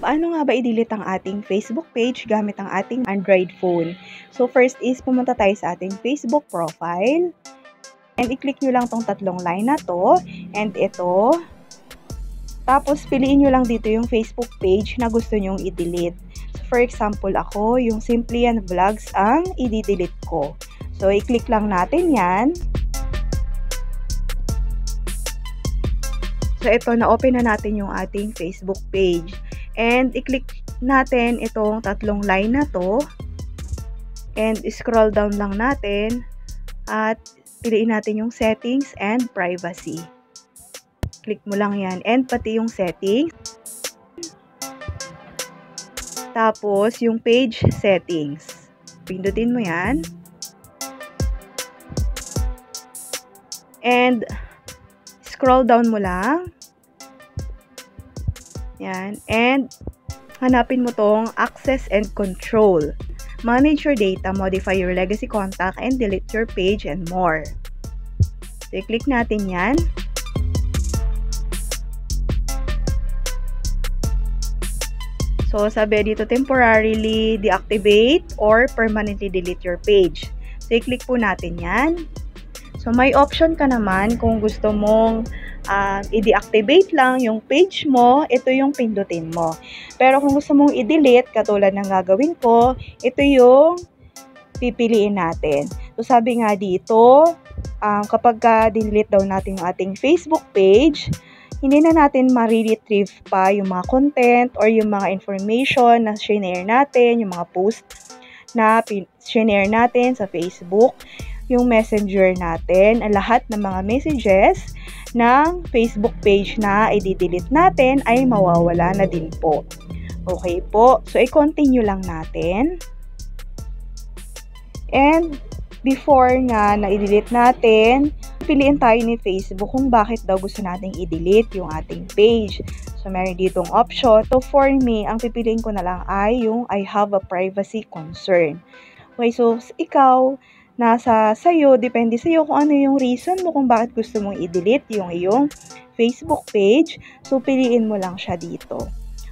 paano nga ba i-delete ang ating Facebook page gamit ang ating Android phone? So, first is pumunta tayo sa ating Facebook profile. And i-click nyo lang tong tatlong line na to. And ito. Tapos, piliin nyo lang dito yung Facebook page na gusto nyong i-delete. So, for example, ako, yung Simply Yan Vlogs ang i-delete ko. So, i-click lang natin yan. So, ito, na-open na natin yung ating Facebook page. And, i-click natin itong tatlong line na to. And, scroll down lang natin. At, piliin natin yung settings and privacy. Click mo lang yan. And, pati yung settings. Tapos, yung page settings. Pindutin mo yan. And, scroll down mo lang. Yan. And, hanapin mo tong access and control. Manage your data, modify your legacy contact, and delete your page and more. So, i-click natin yan. So, sabi dito, temporarily deactivate or permanently delete your page. So, i-click po natin yan. So, may option ka naman kung gusto mong i-deactivate lang yung page mo, ito yung pindutin mo. Pero kung gusto mong i-delete, katulad ng gagawin ko, ito yung pipiliin natin. So, sabi nga dito, kapag delete daw natin yung ating Facebook page, hindi na natin ma-retrieve pa yung mga content or yung mga information na share natin, yung mga post na share natin sa Facebook, yung messenger natin, ang lahat ng mga messages ng Facebook page na i-delete natin ay mawawala na din po. Okay po. So, i-continue lang natin. And, before nga na i-delete natin, piliin tayo ni Facebook kung bakit daw gusto nating i-delete yung ating page. So, meron ditong option. So, for me, ang pipiliin ko na lang ay yung I have a privacy concern. Okay, so, ikaw, nasa sa'yo, depende sa'yo kung ano yung reason mo kung bakit gusto mong i-delete yung iyong Facebook page. So, piliin mo lang siya dito.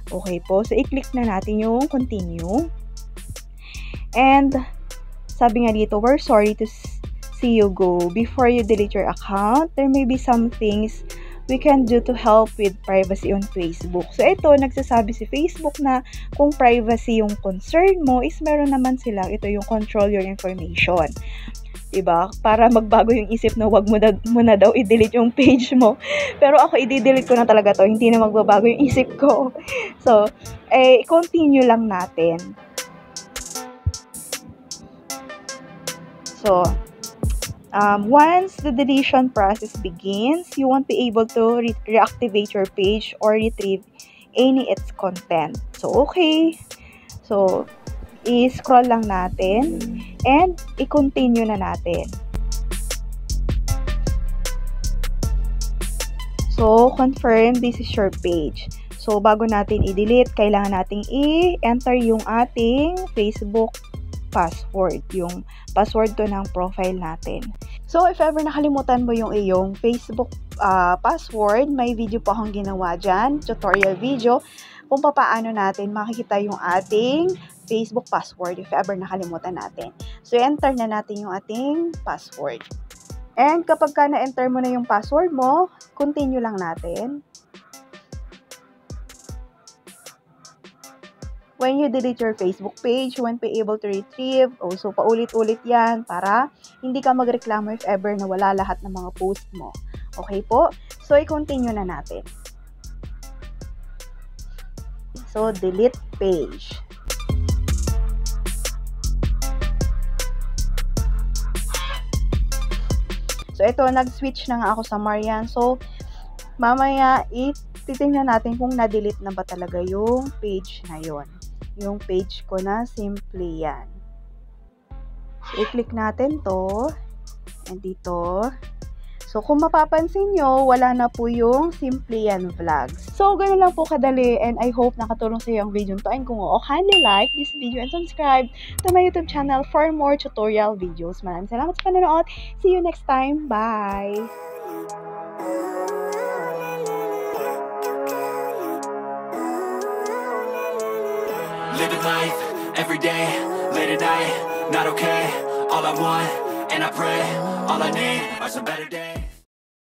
Okay po. So, i-click na natin yung continue. And, sabi nga dito, we're sorry to see you go. Before you delete your account, there may be some things we can do to help with privacy on Facebook. So, ito, nagsasabi si Facebook na kung privacy yung concern mo, is meron naman silang, ito yung control your information. Diba? Para magbago yung isip na wag mo na daw i-delete yung page mo. Pero ako, i-delete ko na talaga to. Hindi na magbabago yung isip ko. So, continue lang natin. So, once the deletion process begins, you won't be able to reactivate your page or retrieve any its content. So, okay. So, i-scroll lang natin and i-continue na natin. So, confirm this is your page. So, bago natin i-delete, kailangan nating i-enter yung ating Facebook password, yung password to ng profile natin. So, if ever nakalimutan mo yung iyong Facebook password, may video po akong ginawa dyan, tutorial video, kung paano natin makikita yung ating Facebook password if ever nakalimutan natin. So, enter na natin yung ating password. And kapag na-enter mo na yung password mo, continue lang natin. When you delete your Facebook page, you won't be able to retrieve. So, paulit-ulit yan para hindi ka magreklamo if ever na wala lahat ng mga post mo. Okay po? So, i-continue na natin. So, delete page. So, ito, nag-switch na nga ako sa Marian. So, mamaya, titingnan natin kung na-delete na ba talaga yung page na yon. Yung page ko na Simply Yan. So, i-click natin to. And dito. So, kung mapapansin nyo, wala na po yung Simply Yan Vlogs. So, ganun lang po kadali. And I hope nakatulong sa iyo ang video to. And kung oo, kindly like this video and subscribe to my YouTube channel for more tutorial videos. Maraming salamat sa panonood. See you next time. Bye! living life, every day, late at night, not okay. All I want, and I pray, all I need are some better days.